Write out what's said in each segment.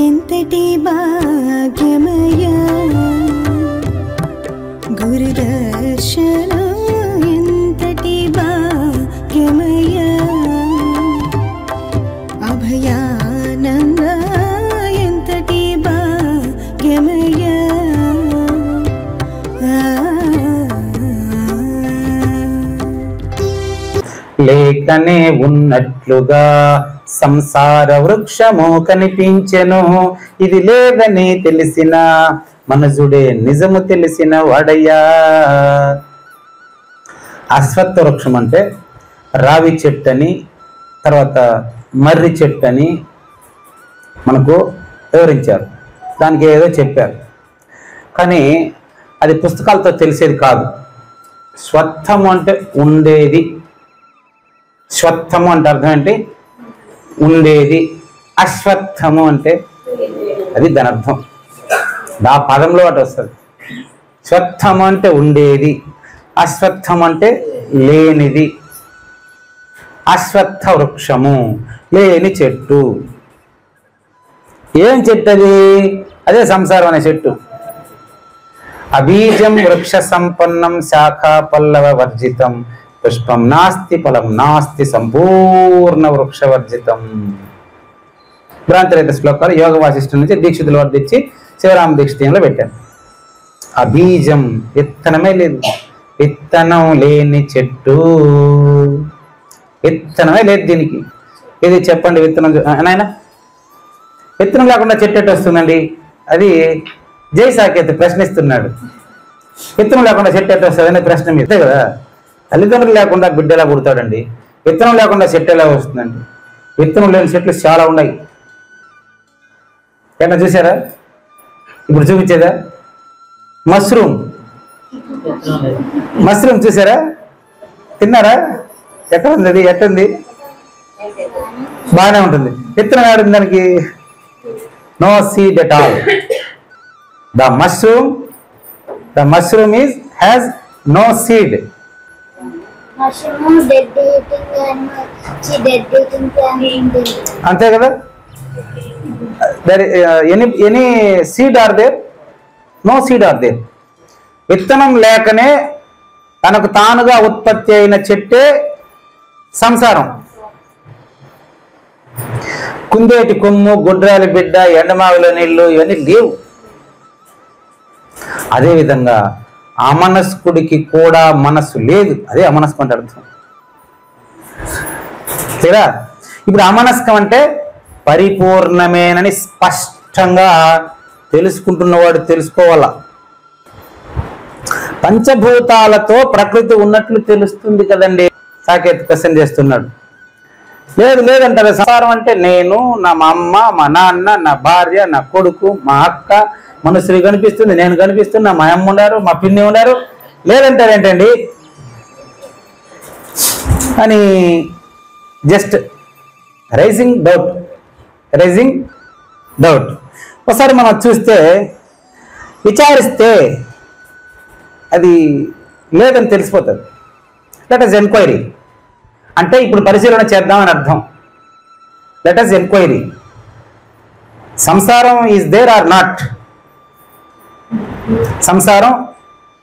ఎంతటి భాగ్యమయా గురుదర్శనం, ఎంతటి భాగ్యమయా అభయానంద, ఎంతటి భాగ్యమయా లేకనే ఉన్నట్లుగా సంసార వృక్షము కనిపించెను. ఇది లేదని తెలిసిన మనసుడే నిజము తెలిసిన వాడయ్యా. అశ్వత్థ వృక్షం అంటే రావి చెట్టు అని, తర్వాత మర్రి చెట్టు అని మనకు వివరించారు. దానికి ఏదో చెప్పారు, కానీ అది పుస్తకాలతో తెలిసేది కాదు. స్వత్థము అంటే ఉండేది, స్వత్థము అంటే అర్థం ఏంటి? ఉండేది. అశ్వత్థము అంటే అది దాని అర్థం, ఆ పదంలో అటు వస్తుంది. స్వత్థము అంటే ఉండేది, అశ్వత్థం అంటే లేనిది. అశ్వత్థ వృక్షము లేని చెట్టు. ఏం చెట్టు అది? అదే సంసారం అనే చెట్టు. అబీజం వృక్ష సంపన్నం శాఖా పల్లవ వర్జితం పుష్పం నాస్తి ఫలం నాస్తి సంపూర్ణ వృక్ష వర్జితం. భ్రాంతిరహిత శ్లోకాలు యోగ వాసిష్ఠం నుంచి దీక్షితుల వారు తెచ్చి శివరామ దీక్షితంలో పెట్టాను. అబీజం విత్తనమే లేదు, విత్తనం లేని చెట్టు. విత్తనమే లేదు దీనికి. ఇది చెప్పండి, విత్తనం నాయన విత్తనం లేకుండా చెట్టు ఎట్టు వస్తుందండి? అది జై సాకేత్ ప్రశ్నిస్తున్నాడు. విత్తనం లేకుండా చెట్టు ఎట్టు వస్తుంది అనే ప్రశ్న మీదే కదా. తల్లిదండ్రులు లేకుండా బిడ్డ ఎలా పుడతాడండి? విత్తనం లేకుండా చెట్టు ఎలా వస్తుందండి? విత్తనం లేని చెట్లు చాలా ఉన్నాయి. ఏమన్నా చూసారా? ఇప్పుడు చూపించేదా? మష్రూమ్, మష్రూమ్ చూసారా? తిన్నారా? ఎక్కడ ఉంది అది? ఎట్టుంది? బాగానే ఉంటుంది. విత్తనం ఏడుంది దానికి? No seed at all. The mushroom is has no seed. అంతే కదా? Any seed are there? No seed are there. విత్తనం లేకనే తనకు తానుగా ఉత్పత్తి అయిన చెట్టే సంసారం. కుందేటి కొమ్ము, గుడ్రాలి బిడ్డ, ఎండమావిలో నీళ్లు ఇవన్నీ లేవు. అదేవిధంగా అమనస్కుడికి కూడా మనస్సు లేదు. అదే అమనస్కం అంటే అర్థం. సరేనా? ఇప్పుడు అమనస్కం అంటే పరిపూర్ణమేనని స్పష్టంగా తెలుసుకుంటున్నవాడు తెలుసుకోవాలా. పంచభూతాలతో ప్రకృతి ఉన్నట్లు తెలుస్తుంది కదండి. సాకేత్ క్వశ్చన్ చేస్తున్నాడు. లేదంటారు. సంసారం అంటే నేను, నా మా అమ్మ, మా నాన్న, నా భార్య, నా కొడుకు, మా అక్క, మనుషులు కనిపిస్తుంది, నేను కనిపిస్తున్నా, మా అమ్మ ఉన్నారు, మా పిన్ని ఉన్నారు. లేదంటారు ఏంటండి అని జస్ట్ రైజింగ్ డౌట్. ఒకసారి మనం చూస్తే, విచారిస్తే అది లేదని తెలిసిపోతుంది. లెట్ us ఎంక్వైరీ అంటే ఇప్పుడు పరిశీలన చేద్దామని అర్థం. Let us enquiry. సంసారం ఈజ్ దేర్ ఆర్ నాట్? సంసారం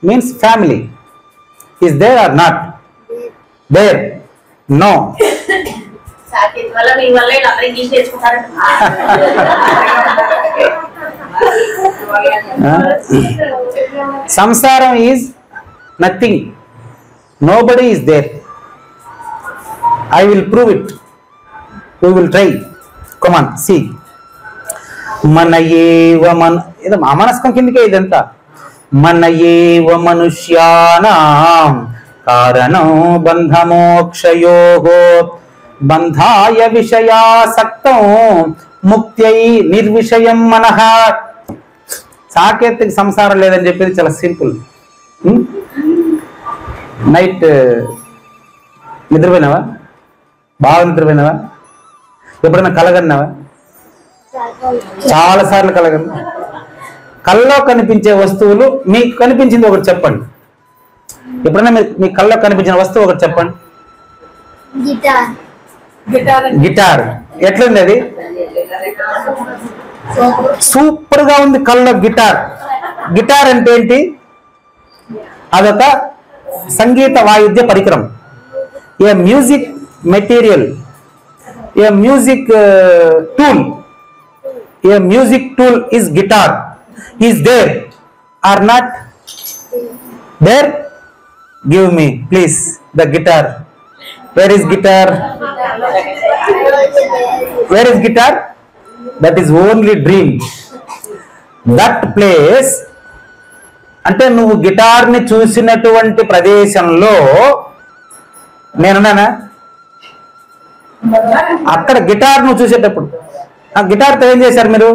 means family. Is there or not? There. No. సంసారం is nothing. Nobody is there. I will prove it. We will try. Come on, see. మనయేవ ఇది అమనస్కం కిందకే ఇదంతా. మనయేవ మనుష్యానాం కారణం బంధమోక్షయోగో బంధాయ విషయాసక్తం ముక్త్యై నిర్విషయం మనః. సాకేత్కి సంసారం లేదని చెప్పేది చాలా సింపుల్. నైట్ నిద్రపోయినావా? బాగా నిద్రపోయినావా? ఎప్పుడైనా కలగన్నావా? చాలాసార్లు కలగను. కళ్ళలో కనిపించే వస్తువులు మీకు కనిపించింది ఒకటి చెప్పండి. ఎప్పుడైనా మీ కళ్ళలో కనిపించిన వస్తువు ఒకటి చెప్పండి. గిటార్. ఎట్లుంది అది? సూపర్ గా ఉంది. కళ్ళలో గిటార్. గిటార్ అంటే ఏంటి? అదొక సంగీత వాయిద్య పరికరం. A music material, a music tool. A music tool is guitar. Is there or not there? Give me please the guitar. Where is guitar? Where is guitar? That is only dream. That place అంటే నువ్వు గిటార్ని చూసినటువంటి ప్రదేశంలో నేనున్నానా? అక్కడ guitar నువ్వు చూసేటప్పుడు ఆ గిటార్తో ఏం చేశారు మీరు?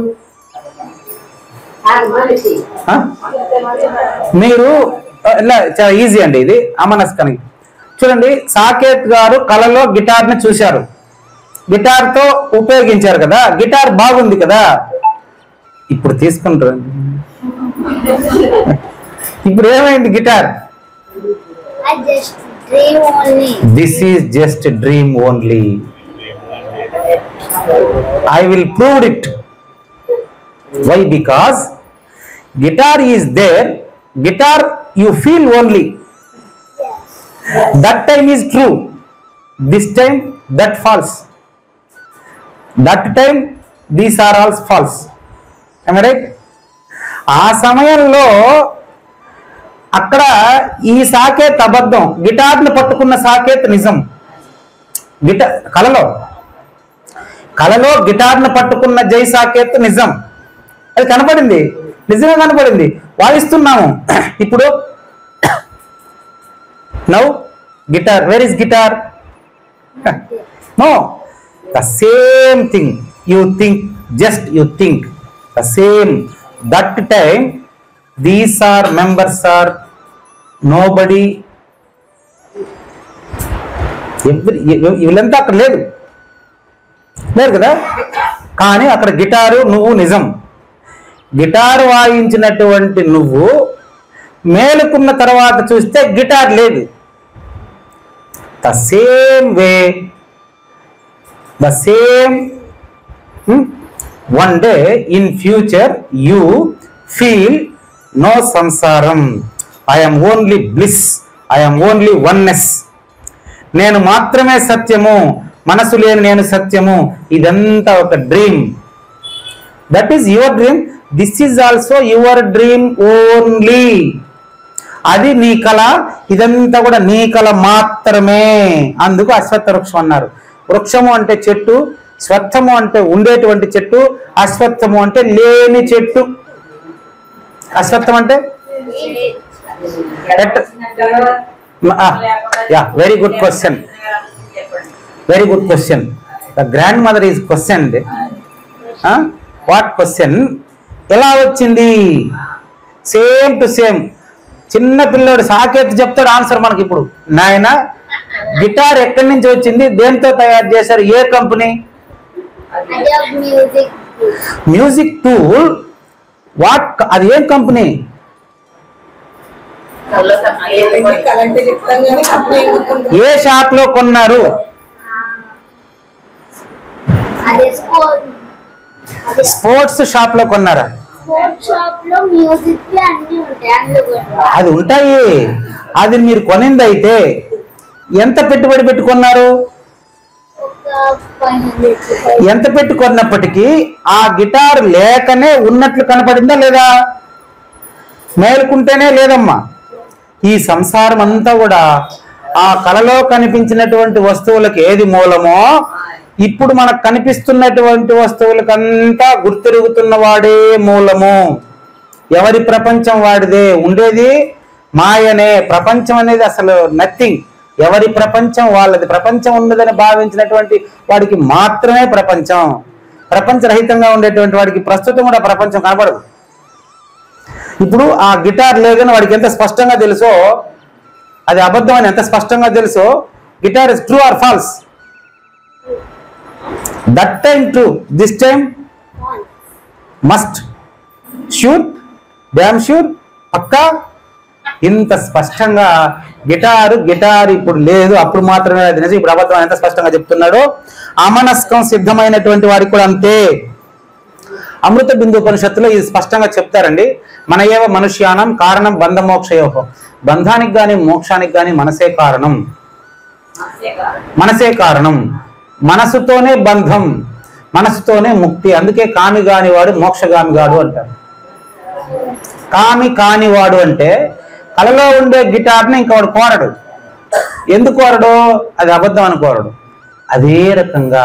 మీరు ఇలా చాలా ఈజీ అండి ఇది అమనస్కానికి. చూడండి, సాకేత్ గారు కళలో గిటార్ని చూశారు, గిటార్తో ఉపయోగించారు కదా, గిటార్ బాగుంది కదా. ఇప్పుడు తీసుకుంటారు. ఇప్పుడు ఏమైంది guitar? This is just dream only. I will prove it. Why? Because guitar is there. Guitar you feel only. That time is true. This time that false. That time these are all false. Am I right? ఆ సమయంలో అక్కడ ఈ సాకేత్ అబద్ధం, గిటార్ని పట్టుకున్న సాకేత్ నిజం. Guitar కళలో గిటార్ను పట్టుకున్న జై సాకేత్ నిజం. అది కనపడింది, నిజంగా కనపడింది, వాయిస్తున్నాము. ఇప్పుడు now guitar, where is guitar? No, the same thing you think, just you think the same. That time these are members are nobody. వీళ్ళంతా అక్కడ లేదు కదా. కానీ అక్కడ గిటారు నువ్వు నిజం. గిటారు వాయించినటువంటి నువ్వు మేలుకున్న తర్వాత చూస్తే గిటార్ లేదు. The same way, the same one day in future you feel no సంసారం. I'm only bliss, I'm only oneness. నేను మాత్రమే సత్యము, మనసు లేని నేను సత్యము. ఇదంతా ఒక dream. That is your dream. This is also your dream only. అది నీ కళ, ఇదంతా కూడా నీ కళ మాత్రమే. అందుకు అశ్వత్థ వృక్షం అన్నారు. వృక్షము అంటే చెట్టు, స్వత్థము అంటే ఉండేటువంటి చెట్టు, అశ్వత్థము అంటే లేని చెట్టు. అశ్వత్థం అంటే very good question. Very good question. The grandmother is questioned. What question? ఎలా వచ్చింది? Same to same. చిన్న పిల్లోడు సాకేత్ చెప్తాడు ఆన్సర్ మనకి. ఇప్పుడు నాయన గిటార్ ఎక్కడి నుంచి వచ్చింది, దేంతో తయారు చేశారు, ఏ కంపెనీ? Music tool. వాట్? అది ఏం కంపెనీ? ఏ షాప్ లో కొన్నారు? స్పోర్ట్స్ షాప్ లో కొన్నారా? అది ఉంటాయి. అది మీరు కొనింది అయితే ఎంత పెట్టుబడి పెట్టుకున్నారు? ఎంత పెట్టుకున్నప్పటికీ ఆ గిటార్ లేకనే ఉన్నట్లు కనపడిందా లేదా? మేలుకుంటేనే లేదమ్మా. ఈ సంసారం అంతా కూడా ఆ కళలో కనిపించినటువంటి వస్తువులకు ఏది మూలమో, ఇప్పుడు మనకు కనిపిస్తున్నటువంటి వస్తువులకంతా గుర్తిరుగుతున్న వాడే మూలము. ఎవరి ప్రపంచం వాడిదే. ఉండేది మాయనే. ప్రపంచం అనేది అసలు నథింగ్. ఎవరి ప్రపంచం వాళ్ళది. ప్రపంచం ఉన్నదని భావించినటువంటి వాడికి మాత్రమే ప్రపంచం. ప్రపంచరహితంగా ఉండేటువంటి వాడికి ప్రస్తుతం కూడా ప్రపంచం కనబడదు. ఇప్పుడు ఆ గిటార్ లేదని వాడికి ఎంత స్పష్టంగా తెలుసో అది అబద్ధం అని ఎంత స్పష్టంగా తెలుసో, guitar is true or false? That time true, this time must, sure, damn sure, పక్కా. ఇంత స్పష్టంగా గిటార్ ఇప్పుడు లేదు, అప్పుడు మాత్రమే అది నిజం, ఇప్పుడు అబద్ధం ఎంత స్పష్టంగా చెప్తున్నాడు. అమనస్కం సిద్ధమైనటువంటి వారికి కూడా అంతే. అమృత బిందు ఉపనిషత్తులో ఇది స్పష్టంగా చెప్తారండి. మన ఏవ మనుష్యానం కారణం బంధ మోక్షయోహో. బంధానికి గాని మోక్షానికి గాని మనసే కారణం, మనసే కారణం. మనసుతోనే బంధం, మనసుతోనే ముక్తి. అందుకే కామి కానివాడు మోక్షగామి గాడు అంటారు. కామి కానివాడు అంటే కలలో ఉండే గిటార్ని ఇంకవాడు కోరడు. ఎందుకు కోరడు? అది అబద్ధం అని కోరడు. అదే రకంగా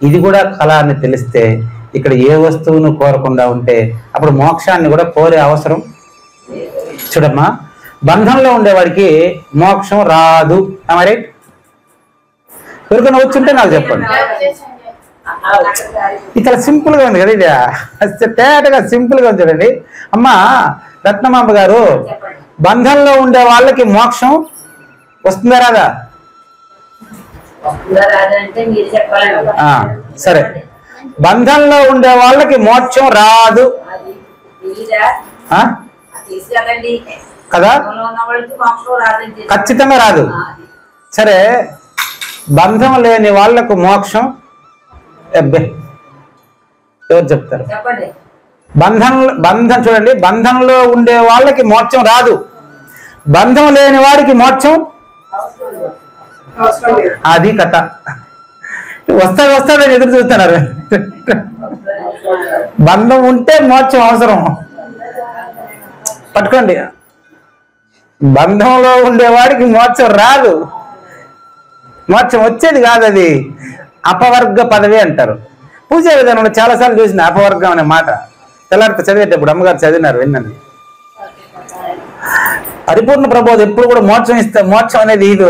ఇది కూడా కళ అని తెలిస్తే, ఇక్కడ ఏ వస్తువును కోరకుండా ఉంటే అప్పుడు మోక్షాన్ని కూడా కోరే అవసరం. చూడమ్మా, బంధంలో ఉండేవాడికి మోక్షం రాదు. రైట్? ఎవరికైనా వచ్చుంటే నాకు చెప్పండి. ఇక్కడ సింపుల్ గా ఉంది కదా, ఇది తేటగా సింపుల్ గా ఉంది చూడండి. అమ్మా రత్నమాంబ గారు, బంధంలో ఉండే వాళ్ళకి మోక్షం వస్తుందా రాదా? సరే, బంధంలో ఉండే వాళ్ళకి మోక్షం రాదు కదా, ఖచ్చితంగా రాదు. సరే, బంధం లేని వాళ్లకు మోక్షం ఎవరు చెప్తారు? బంధం చూడండి, బంధంలో ఉండే వాళ్ళకి మోక్షం రాదు, బంధం లేని వాడికి మోక్షం. అది కథ. వస్తాడని ఎదురు చూస్తున్నారు. బంధం ఉంటే మోక్షం అవసరం. పట్టుకోండి, బంధంలో ఉండేవాడికి మోక్షం రాదు, మోక్షం వచ్చేది కాదు. అది అపవర్గ పదవి అంటారు. పూజా విధానంలో చాలాసార్లు చూసిన అపవర్గం అనే మాట. తెల్లారితో చదివేటప్పుడు అమ్మగారు చదివినారు, విన్నాను. పరిపూర్ణ ప్రబోధం ఎప్పుడు కూడా మోక్షం ఇస్తా, మోక్షం అనేది ఇది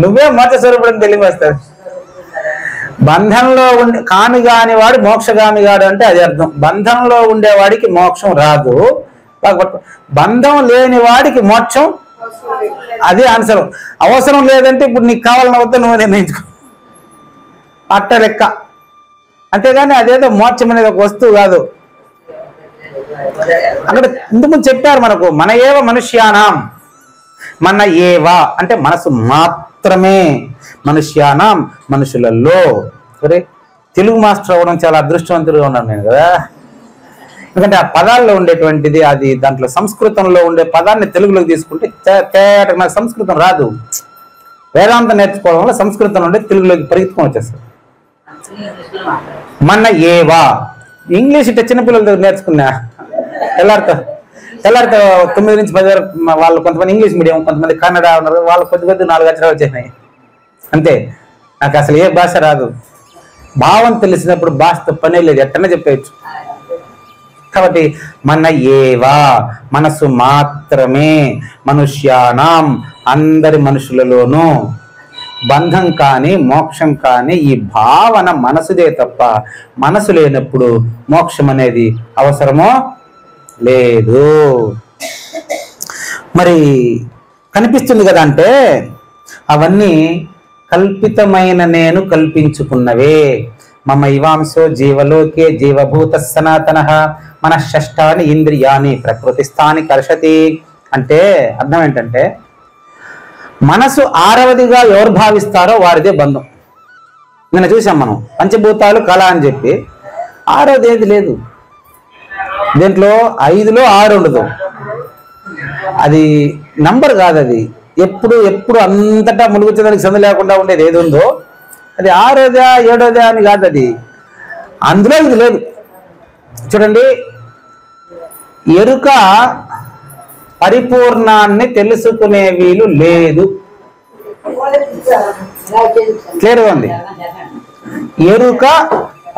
నువ్వే మోక్ష స్వరూపుడిని తెలియవస్తుంది. బంధంలో ఉండే కామి కాని వాడు మోక్షగామి కాడు అంటే అది అర్థం. బంధంలో ఉండేవాడికి మోక్షం రాదు, బంధం లేని వాడికి మోక్షం. అదే ఆన్సర్. అవసరం లేదంటే ఇప్పుడు నీకు కావాలని అవుతా నువ్వు నిర్ణయించుకో, అట్ట లెక్క. అంతేగాని అదేదో మోక్షం అనేది ఒక వస్తువు కాదు. అక్కడ ఇంతకుముందు చెప్పారు మనకు, మన ఏవ మనుష్యానాం, మన ఏవా అంటే మనసు మాత్రమే, మనుష్యానాం మనుషులలో. సరే, తెలుగు మాస్టర్ అవ్వడం చాలా అదృష్టవంతుడిగా ఉన్నాను నేను కదా. ఎందుకంటే ఆ పదాల్లో ఉండేటువంటిది, అది దాంట్లో సంస్కృతంలో ఉండే పదాన్ని తెలుగులోకి తీసుకుంటే నాకు సంస్కృతం రాదు. వేదాంతం నేర్చుకోవడం వల్ల సంస్కృతం నుండి తెలుగులోకి పరిగెత్తుకొని వచ్చేస్తారు. మన ఏవా ఇంగ్లీష్ ఇట్లా చిన్నపిల్లల దగ్గర నేర్చుకున్నా. తెల్లారితో 9 నుంచి 10 వరకు వాళ్ళు కొంతమంది ఇంగ్లీష్ మీడియం, కొంతమంది కన్నడ ఉన్నారు. వాళ్ళు కొద్ది 4 అక్షరాలు వచ్చేసినాయి అంతే. నాకు అసలు ఏ భాష రాదు. భావం తెలిసినప్పుడు భాషతో పనే లేదు, ఎట్టనే చెప్పేయచ్చు. కాబట్టి మన ఏవా మనసు మాత్రమే, మనుష్యానాం అందరి మనుషులలోనూ. బంధం కానీ మోక్షం కానీ ఈ భావన మనసుదే తప్ప, మనసు లేనప్పుడు మోక్షం అనేది అవసరమో లేదు. మరి కనిపిస్తుంది కదా అంటే అవన్నీ కల్పితమైన నేను కల్పించుకున్నవే. మమ ఇవాంశో జీవలోకే జీవభూత సనాతన మన షష్టాని ఇంద్రియాని ప్రకృతిస్థాని కర్షతి. అంటే అర్థం ఏంటంటే, మనసు 6వదిగా ఎవరు భావిస్తారో వారిదే బంధం. నిన్న చూసాం మనం, పంచభూతాలు కళ అని చెప్పి 6వది ఏది లేదు. దీంట్లో 5లో 6 ఉండదు. అది నంబర్ కాదు, అది ఎప్పుడు అంతటా ములుగుచ్చడానికి సందు లేకుండా ఉండేది ఏది ఉందో అది 6వదా 7వదా అని కాదు, అది అందులో ఇది లేదు. చూడండి, ఎరుక పరిపూర్ణాన్ని తెలుసుకునే వీలు లేదు. క్లియర్గా ఉంది. ఎరుక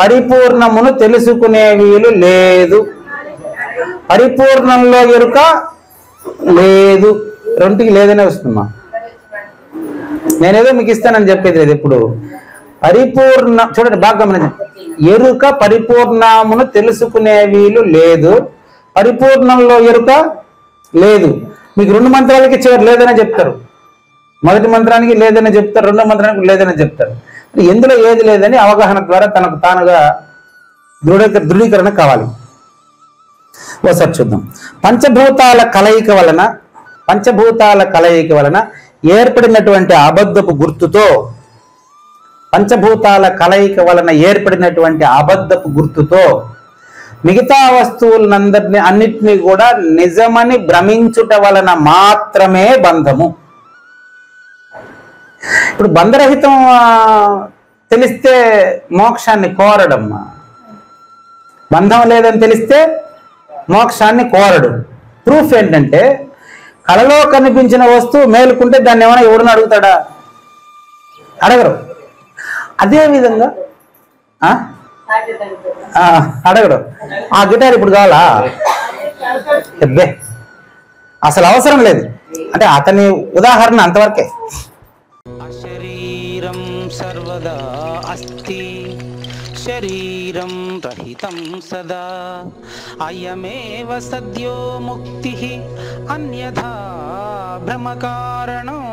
పరిపూర్ణమును తెలుసుకునే వీలు లేదు. పరిపూర్ణంలో ఎరుక లేదు, రెండుకి లేదనే వస్తుందమ్మా. నేనేదో మీకు ఇస్తానని చెప్పేది లేదు. ఎప్పుడు పరిపూర్ణ చూడండి బాగా గమనించండి. ఎరుక పరిపూర్ణమును తెలుసుకునే వీలు లేదు, పరిపూర్ణంలో ఎరుక లేదు. మీకు 2 మంత్రాలకి చివరి లేదనే చెప్తారు. మొదటి మంత్రానికి లేదని చెప్తారు, రెండో మంత్రానికి లేదని చెప్తారు. ఎందులో ఏది లేదని అవగాహన ద్వారా తనకు తానుగా దృఢీకరణ కావాలి. ఒకసారి చూద్దాం. పంచభూతాల కలయిక వలన ఏర్పడినటువంటి అబద్ధపు గుర్తుతో మిగతా అన్నిటినీ కూడా నిజమని భ్రమించుట వలన మాత్రమే బంధము. ఇప్పుడు బంధరహితం తెలిస్తే మోక్షాన్ని కోరడం, బంధం లేదని తెలిస్తే మోక్షాన్ని కోరడు. ప్రూఫ్ ఏంటంటే కళలో కనిపించిన వస్తువు మేలుకుంటే దాన్ని ఏమైనా ఎవరిని అడుగుతాడా? అడగరు. అదేవిధంగా అడగడు. ఆ గిటార్ ఇప్పుడు కావాలా? అబ్బే అసలు అవసరం లేదు. అంటే అతని ఉదాహరణ అంతవరకే. అశరీరం సర్వదా అస్తి శరీరం రహితం సదా అయమేవ సద్యో ముక్తి అన్యథా భ్రమకారణం